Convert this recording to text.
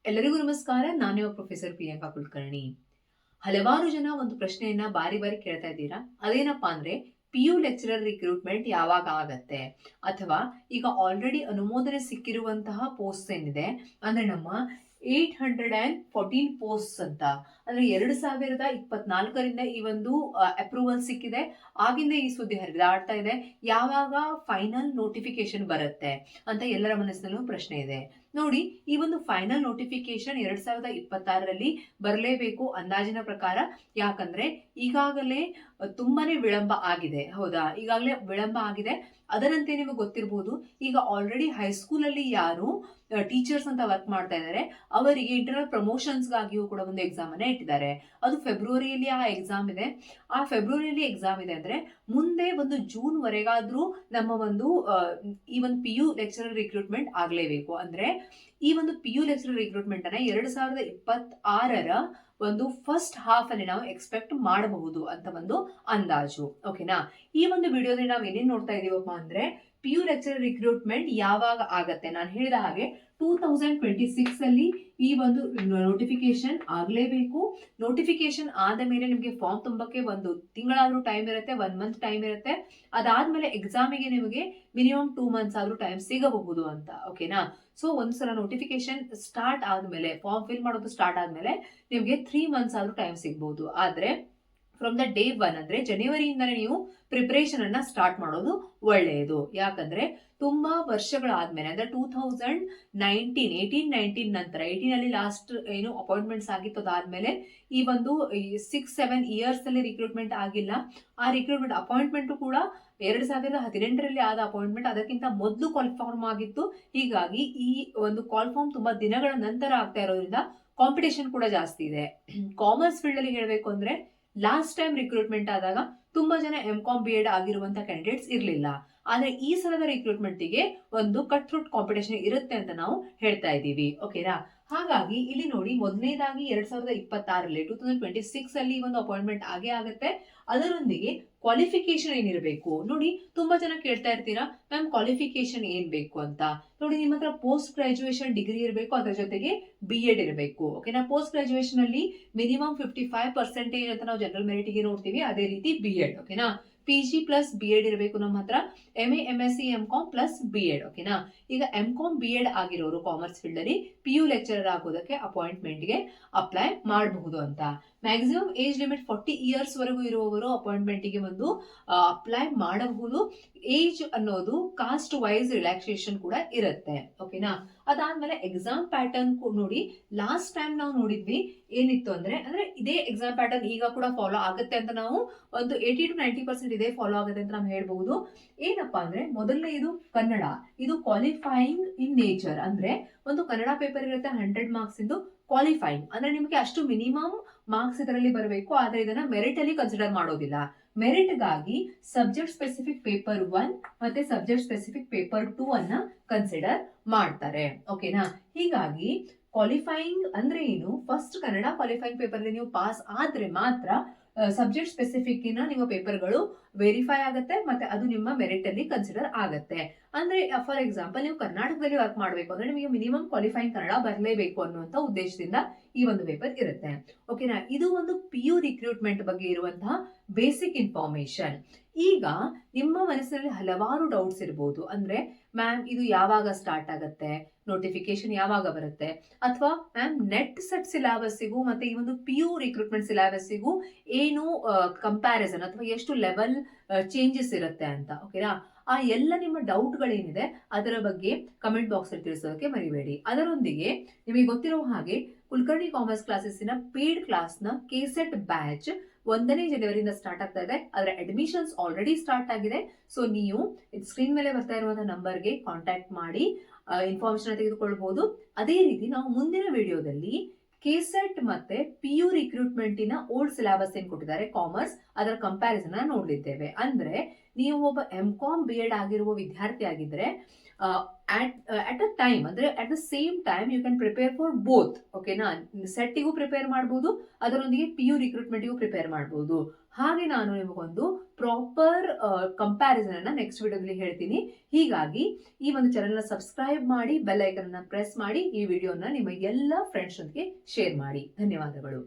ಎಲ್ಲರಿಗೂ ನಮಸ್ಕಾರ. ನಾನು ಪ್ರೊಫೆಸರ್ ಪ್ರಿಯಾಂಕಾ ಕುಲಕರ್ಣಿ. ಹಲವಾರು ಜನ ಒಂದು ಪ್ರಶ್ನೆಯನ್ನ ಬಾರಿ ಬಾರಿ ಕೇಳ್ತಾ ಇದ್ದೀರಾ. ಅದೇನಪ್ಪಾ ಅಂದ್ರೆ PU ಲೆಕ್ಚರರ್ ರಿಕ್ರೂಟ್ಮೆಂಟ್ ಯಾವಾಗ ಆಗತ್ತೆ, ಅಥವಾ ಈಗ ಆಲ್ರೆಡಿ ಅನುಮೋದನೆ ಸಿಕ್ಕಿರುವಂತಹ ಪೋಸ್ಟ್ ಏನಿದೆ ಅಂದ್ರೆ ನಮ್ಮ 814 ಪೋಸ್ಟ್ ಅಂತ, ಅಂದ್ರೆ 2024ರಿಂದ ಈ ಒಂದು ಅಪ್ರೂವಲ್ ಸಿಕ್ಕಿದೆ. ಆಗಿಂದ ಈ ಸುದ್ದಿ ಹರಿದಾಡ್ತಾ ಇದೆ. ಯಾವಾಗ ಫೈನಲ್ ನೋಟಿಫಿಕೇಶನ್ ಬರುತ್ತೆ ಅಂತ ಎಲ್ಲರ ಮನಸ್ಸಿನಲ್ಲೂ ಪ್ರಶ್ನೆ ಇದೆ. ನೋಡಿ, ಈ ಒಂದು ಫೈನಲ್ ನೋಟಿಫಿಕೇಶನ್ 2026ರಲ್ಲಿ ಬರಲೇಬೇಕು ಅಂದಾಜಿನ ಪ್ರಕಾರ. ಯಾಕಂದ್ರೆ ಈಗಾಗಲೇ ತುಂಬಾನೇ ವಿಳಂಬ ಆಗಿದೆ. ಹೌದಾ, ಈಗಾಗಲೇ ವಿಳಂಬ ಆಗಿದೆ. ಅದರಂತೆ ನಿಮಗೆ ಗೊತ್ತಿರಬಹುದು, ಈಗ ಆಲ್ರೆಡಿ ಹೈಸ್ಕೂಲ್ ಅಲ್ಲಿ ಯಾರು ಟೀಚರ್ಸ್ ಅಂತ ವರ್ಕ್ ಮಾಡ್ತಾ ಇದ್ದಾರೆ ಅವರಿಗೆ ಇಂಟರ್ನಲ್ ಪ್ರಮೋಷನ್ಸ್ ಗಾಗಿಯೂ ಕೂಡ ಒಂದು ಎಕ್ಸಾಮ್ ಅನ್ನ ಇಟ್ಟಿದ್ದಾರೆ. ಅದು ಫೆಬ್ರವರಿಯಲ್ಲಿ ಆ ಎಕ್ಸಾಮ್ ಇದೆ. ಆ ಫೆಬ್ರವರಿಯಲ್ಲಿ ಎಕ್ಸಾಮ್ ಇದೆ ಅಂದ್ರೆ ಮುಂದೆ ಒಂದು ಜೂನ್ ವರೆಗಾದ್ರೂ ನಮ್ಮ ಒಂದು ಈ ಒಂದು PU ಲೆಕ್ಚರರ್ ರಿಕ್ರೂಟ್ಮೆಂಟ್ ಆಗ್ಲೇಬೇಕು. ಅಂದ್ರೆ ಈ ಒಂದು PU ಲೆಕ್ಚರರ್ ರಿಕ್ರೂಟ್ಮೆಂಟ್ ಅನ್ನ 2026ರ ಒಂದು ಫಸ್ಟ್ ಹಾಫ್ ಅಲ್ಲಿ ನಾವು ಎಕ್ಸ್ಪೆಕ್ಟ್ ಮಾಡಬಹುದು ಅಂತ ಒಂದು ಅಂದಾಜು. ಓಕೆನಾ? ಈ ಒಂದು ವಿಡಿಯೋದಲ್ಲಿ ನಾವು ಏನೇನ್ ನೋಡ್ತಾ ಇದೀವಪ್ಪ ಅಂದ್ರೆ PU ಲೆಕ್ಚರರ್ ರಿಕ್ರೂಟ್ಮೆಂಟ್ ಯಾವಾಗ ಆಗತ್ತೆ. ನಾನು ಹೇಳಿದ ಹಾಗೆ 2026 ಅಲ್ಲಿ ಈ ಒಂದು ನೋಟಿಫಿಕೇಶನ್ ಆಗ್ಲೇಬೇಕು. ನೋಟಿಫಿಕೇಶನ್ ಆದ ಮೇಲೆ ನಿಮಗೆ ಫಾರ್ಮ್ ತುಂಬಕ್ಕೆ ಒಂದು ತಿಂಗಳಾದ್ರೂ ಟೈಮ್ ಇರುತ್ತೆ, 1 ಮಂತ್ ಟೈಮ್ ಇರುತ್ತೆ. ಅದಾದ್ಮೇಲೆ ಎಕ್ಸಾಮಿಗೆ ನಿಮಗೆ ಮಿನಿಮಮ್ 2 ಮಂತ್ಸ್ ಆದ್ರೂ ಟೈಮ್ ಸಿಗಬಹುದು ಅಂತ. ಓಕೆನಾ? ಸೊ ಒಂದ್ಸಲ ನೋಟಿಫಿಕೇಶನ್ ಸ್ಟಾರ್ಟ್ ಆದ್ಮೇಲೆ, ಫಾರ್ಮ್ ಫಿಲ್ ಮಾಡೋದು ಸ್ಟಾರ್ಟ್ ಆದ್ಮೇಲೆ ನಿಮ್ಗೆ 3 ಮಂತ್ಸ್ ಆದ್ರೂ ಟೈಮ್ ಸಿಗಬಹುದು. ಆದ್ರೆ ಫ್ರಮ್ ದ ಡೇ 1 ಅಂದ್ರೆ ಜನವರಿಯಿಂದಲೇ ನೀವು ಪ್ರಿಪರೇಷನ್ ಅನ್ನ ಸ್ಟಾರ್ಟ್ ಮಾಡೋದು ಒಳ್ಳೆಯದು. ಯಾಕಂದ್ರೆ ತುಂಬಾ ವರ್ಷಗಳಾದ್ಮೇಲೆ ಅಂದ್ರೆ 2018 ನಂತರ 18 ಅಲ್ಲಿ ಲಾಸ್ಟ್ ಏನು ಅಪಾಯಿಂಟ್ಮೆಂಟ್ಸ್ ಆಗಿತ್ತು, ಅದಾದ್ಮೇಲೆ ಈ ಒಂದು 6-7 ಇಯರ್ಸ್ ಅಲ್ಲಿ ರಿಕ್ರೂಟ್ಮೆಂಟ್ ಆಗಿಲ್ಲ. ಆ ರಿಕ್ರೂಟ್ಮೆಂಟ್ ಅಪಾಯಿಂಟ್ಮೆಂಟ್ ಕೂಡ 2018ರಲ್ಲಿ ಆದ ಅಪಾಯಿಂಟ್ಮೆಂಟ್, ಅದಕ್ಕಿಂತ ಮೊದಲು ಕಾಲ್ ಫಾರ್ಮ್ ಆಗಿತ್ತು. ಹೀಗಾಗಿ ಈ ಒಂದು ಕಾಲ್ ಫಾರ್ಮ್ ತುಂಬಾ ದಿನಗಳ ನಂತರ ಆಗ್ತಾ ಇರೋದ್ರಿಂದ ಕಾಂಪಿಟೇಷನ್ ಕೂಡ ಜಾಸ್ತಿ ಇದೆ. ಕಾಮರ್ಸ್ ಫೀಲ್ಡ್ ಅಲ್ಲಿ ಹೇಳ್ಬೇಕು ಅಂದ್ರೆ ಲಾಸ್ಟ್ ಟೈಮ್ ರಿಕ್ರೂಟ್ಮೆಂಟ್ ಆದಾಗ ತುಂಬಾ ಜನ MCOM BEd ಆಗಿರುವಂತ ಕ್ಯಾಂಡಿಡೇಟ್ಸ್ ಇರ್ಲಿಲ್ಲ. ಆದ್ರೆ ಈ ಸಲದ ರಿಕ್ರೂಟ್ಮೆಂಟ್ ಗೆ ಒಂದು ಕಟ್ ಥ್ರೋಟ್ ಕಾಂಪಿಟೇಷನ್ ಇರುತ್ತೆ ಅಂತ ನಾವು ಹೇಳ್ತಾ ಇದ್ದೀವಿ. ಓಕೆನಾ? ಹಾಗಾಗಿ ಇಲ್ಲಿ ನೋಡಿ, ಮೊದಲನೇದಾಗಿ 2026ರಲ್ಲಿ 2026 ಅಲ್ಲಿ ಒಂದು ಅಪಾಯಿಂಟ್ಮೆಂಟ್ ಆಗೇ ಆಗುತ್ತೆ. ಅದರೊಂದಿಗೆ ಕ್ವಾಲಿಫಿಕೇಶನ್ ಏನಿರಬೇಕು ನೋಡಿ. ತುಂಬಾ ಜನ ಕೇಳ್ತಾ ಇರ್ತೀರಾ, ಮ್ಯಾಮ್ ಕ್ವಾಲಿಫಿಕೇಶನ್ ಏನ್ ಬೇಕು ಅಂತ. ನೋಡಿ, ನಿಮ್ಮ ಹತ್ರ ಪೋಸ್ಟ್ ಗ್ರಾಜುಯೇಷನ್ ಡಿಗ್ರಿ ಇರಬೇಕು, ಅದರ ಜೊತೆಗೆ BEd ಇರಬೇಕು. ಓಕೆನಾ? ಪೋಸ್ಟ್ ಗ್ರಾಜುಯೇಷನ್ ಅಲ್ಲಿ ಮಿನಿಮಮ್ 55% ಅಂತ ನಾವು ಜನರಲ್ ಮೆರಿಟ್ ಗೆ ನೋಡ್ತೀವಿ. ಅದೇ ರೀತಿ BEd. ಓಕೆನಾ? PG ಪ್ಲಸ್ BEd ಇರಬೇಕು ನಮ್ಮ ಹತ್ರ. MA MSc MCOM plus BEd. ಓಕೆನಾ? ಈಗ MCOM BEd ಆಗಿರೋರು ಕಾಮರ್ಸ್ ಫೀಲ್ಡ್ ಅಲ್ಲಿ PU ಲೆಕ್ಚರರ್ ಆಗೋದಕ್ಕೆ ಅಪಾಯಿಂಟ್ಮೆಂಟ್ ಗೆ ಅಪ್ಲೈ ಮಾಡಬಹುದು ಅಂತ. ಮ್ಯಾಕ್ಸಿಮಮ್ ಏಜ್ ಲಿಮಿಟ್ 40 ಇಯರ್ಸ್ ವರೆಗೂ ಇರುವವರು ಅಪಾಯಿಂಟ್ಮೆಂಟ್ ಗೆ ಒಂದು ಅಪ್ಲೈ ಮಾಡಬಹುದು. ಏಜ್ ಅನ್ನೋದು ಕಾಸ್ಟ್ ವೈಸ್ ರಿಲ್ಯಾಕ್ಸೇಷನ್ ಕೂಡ ಇರುತ್ತೆ. ಓಕೆನಾ? ಅದಾದ್ಮೇಲೆ ಎಕ್ಸಾಮ್ ಪ್ಯಾಟರ್ನ್ ನೋಡಿ. ಲಾಸ್ಟ್ ಟೈಮ್ ನಾವು ನೋಡಿದ್ವಿ ಏನಿತ್ತು ಅಂದ್ರೆ ಇದೇ ಎಕ್ಸಾಮ್ ಪ್ಯಾಟರ್ನ್ ಈಗ ಕೂಡ ಫಾಲೋ ಆಗುತ್ತೆ ಅಂತ ನಾವು ಒಂದು 80-90% ಇದೇ ಫಾಲೋ ಆಗುತ್ತೆ ಅಂತ ನಾವು ಹೇಳ್ಬಹುದು. ಏನಪ್ಪಾ ಅಂದ್ರೆ ಮೊದಲನೇ ಇದು ಕನ್ನಡ. ಇದು ಕ್ವಾಲಿಫೈಯಿಂಗ್ ಇನ್ ನೇಚರ್. ಅಂದ್ರೆ ಒಂದು ಕನ್ನಡ ಪೇಪರ್ ಇರುತ್ತೆ 100 ಮಾರ್ಕ್ಸ್ ಇಂದು. ಕ್ವಾಲಿಫೈಯಿಂಗ್ ಅಂದ್ರೆ ನಿಮಗೆ ಅಷ್ಟು ಮಿನಿಮಮ್ ಮಾರ್ಕ್ಸ್ ಇದರಲ್ಲಿ ಬರಬೇಕು. ಆದ್ರೆ ಇದನ್ನ ಮೆರಿಟ್ ಅಲ್ಲಿ ಕನ್ಸಿಡರ್ ಮಾಡೋದಿಲ್ಲ. ಮೆರಿಟ್ ಗಾಗಿ ಸಬ್ಜೆಕ್ಟ್ ಸ್ಪೆಸಿಫಿಕ್ ಪೇಪರ್ 1 ಮತ್ತೆ ಸಬ್ಜೆಕ್ಟ್ ಸ್ಪೆಸಿಫಿಕ್ ಪೇಪರ್ 2 ಅನ್ನ ಕನ್ಸಿಡರ್ ಮಾಡ್ತಾರೆ. ಓಕೆನಾ? ಹೀಗಾಗಿ ಕ್ವಾಲಿಫೈಯಿಂಗ್ ಅಂದ್ರೆ ಏನು, ಫಸ್ಟ್ ಕನ್ನಡ ಕ್ವಾಲಿಫೈಯಿಂಗ್ ಪೇಪರ್ ನೀವು ಪಾಸ್ ಆದ್ರೆ ಮಾತ್ರ ಸಬ್ಜೆಕ್ಟ್ ಸ್ಪೆಸಿಫಿಕ್ ನಿಮ್ಮ ಪೇಪರ್ಗಳು ವೆರಿಫೈ ಆಗುತ್ತೆ, ಮತ್ತೆ ಅದು ನಿಮ್ಮ ಮೆರಿಟ್ ಅಲ್ಲಿ ಕನ್ಸಿಡರ್ ಆಗುತ್ತೆ. ಅಂದ್ರೆ ಫಾರ್ ಎಕ್ಸಾಂಪಲ್, ನೀವು ಕರ್ನಾಟಕದಲ್ಲಿ ವರ್ಕ್ ಮಾಡಬೇಕು ಅಂದ್ರೆ ನಿಮಗೆ ಮಿನಿಮಮ್ ಕ್ವಾಲಿಫೈಯಿಂಗ್ ಕನ್ನಡ ಬರಲೇಬೇಕು ಅನ್ನುವಂತ ಉದ್ದೇಶದಿಂದ ಈ ಒಂದು ಪೇಪರ್ ಇರುತ್ತೆ. ಓಕೆನಾ? ಇದು ಒಂದು PU ರಿಕ್ರೂಟ್ಮೆಂಟ್ ಬಗ್ಗೆ ಇರುವಂತಹ ಬೇಸಿಕ್ ಇನ್ಫಾರ್ಮೇಶನ್. ಈಗ ನಿಮ್ಮ ಮನಸ್ಸಿನಲ್ಲಿ ಹಲವಾರು ಡೌಟ್ಸ್ ಇರಬಹುದು. ಅಂದ್ರೆ ಮ್ಯಾಮ್ ಇದು ಯಾವಾಗ ಸ್ಟಾರ್ಟ್ ಆಗತ್ತೆ, ನೋಟಿಫಿಕೇಶನ್ ಯಾವಾಗ ಬರುತ್ತೆ, ಅಥವಾ ಮ್ಯಾಮ್ ನೆಟ್ ಸೆಟ್ ಸಿಲೆಬಸ್ಸಿಗೂ ಮತ್ತೆ ಈ ಒಂದು PU ರಿಕ್ರೂಟ್ಮೆಂಟ್ ಸಿಲೆಬಸ್ಸಿಗೂ ಏನು ಕಂಪ್ಯಾರಿಸನ್ ಅಥವಾ ಎಷ್ಟು ಲೆವೆಲ್ ಚೇಂಜಸ್ ಇರುತ್ತೆ ಅಂತ. ಓಕೆನಾ? ಆ ಎಲ್ಲ ನಿಮ್ಮ ಡೌಟ್ ಗಳೇನಿದೆ ಅದರ ಬಗ್ಗೆ ಕಮೆಂಟ್ ಬಾಕ್ಸ್ ಅಲ್ಲಿ ತಿಳಿಸೋದಕ್ಕೆ ಮರಿಬೇಡಿ. ಅದರೊಂದಿಗೆ ನಿಮಗೆ ಗೊತ್ತಿರೋ ಹಾಗೆ ಕುಲಕರ್ಣಿ ಕಾಮರ್ಸ್ ಕ್ಲಾಸಸ್ಸಿನ ಪೇಡ್ ಕ್ಲಾಸ್ ನ KSET ಬ್ಯಾಚ್ 1ನೇ ಜನವರಿಯಿಂದ ಸ್ಟಾರ್ಟ್ ಆಗ್ತಾ ಇದೆ. ಅದರ ಅಡ್ಮಿಷನ್ಸ್ ಆಲ್ರೆಡಿ ಸ್ಟಾರ್ಟ್ ಆಗಿದೆ. ಸೊ ನೀವು ಸ್ಕ್ರೀನ್ ಮೇಲೆ ಬರ್ತಾ ಇರುವಂತಹ ನಂಬರ್ಗೆ ಕಾಂಟ್ಯಾಕ್ಟ್ ಮಾಡಿ ಇನ್ಫಾರ್ಮೇಶನ್ ತೆಗೆದುಕೊಳ್ಬಹುದು. ಅದೇ ರೀತಿ ನಾವು ಮುಂದಿನ ವಿಡಿಯೋದಲ್ಲಿ KSET ಮತ್ತೆ PU ರಿಕ್ರೂಟ್ಮೆಂಟಿನ ಓಲ್ಡ್ ಸಿಲೆಬಸ್ ಏನ್ ಕೊಟ್ಟಿದ್ದಾರೆ ಕಾಮರ್ಸ್, ಅದರ ಕಂಪ್ಯಾರಿಸನ್ ನೋಡ್ಲಿದ್ದೇವೆ. ಅಂದ್ರೆ ನೀವು ಒಬ್ಬ MCOM BEd ಆಗಿರುವ ವಿದ್ಯಾರ್ಥಿ ಆಗಿದ್ರೆ ಅಟ್ ಅ ಟೈಮ್ ಅಂದ್ರೆ at the same time you can prepare for both. ಓಕೆನಾ, ಸೆಟ್ಟಿಗೂ ಪ್ರಿಪೇರ್ ಮಾಡಬಹುದು, ಅದರೊಂದಿಗೆ PU ರಿಕ್ರೂಟ್ಮೆಂಟ್ಗೂ ಪ್ರಿಪೇರ್ ಮಾಡಬಹುದು. ಹಾಗೆ ನಾನು ನಿಮಗೊಂದು ಪ್ರಾಪರ್ ಕಂಪ್ಯಾರಿಸನ್ ಅನ್ನ ನೆಕ್ಸ್ಟ್ ವಿಡಿಯೋದಲ್ಲಿ ಹೇಳ್ತೀನಿ. ಹೀಗಾಗಿ ಈ ಒಂದು ಚಾನೆಲ್ನ ಸಬ್ಸ್ಕ್ರೈಬ್ ಮಾಡಿ, ಬೆಲ್ ಐಕನ್ ಅನ್ನ ಪ್ರೆಸ್ ಮಾಡಿ, ಈ ವಿಡಿಯೋನ ನಿಮ್ಮ ಎಲ್ಲ ಫ್ರೆಂಡ್ಸ್ ಜೊತೆಗೆ ಶೇರ್ ಮಾಡಿ. ಧನ್ಯವಾದಗಳು.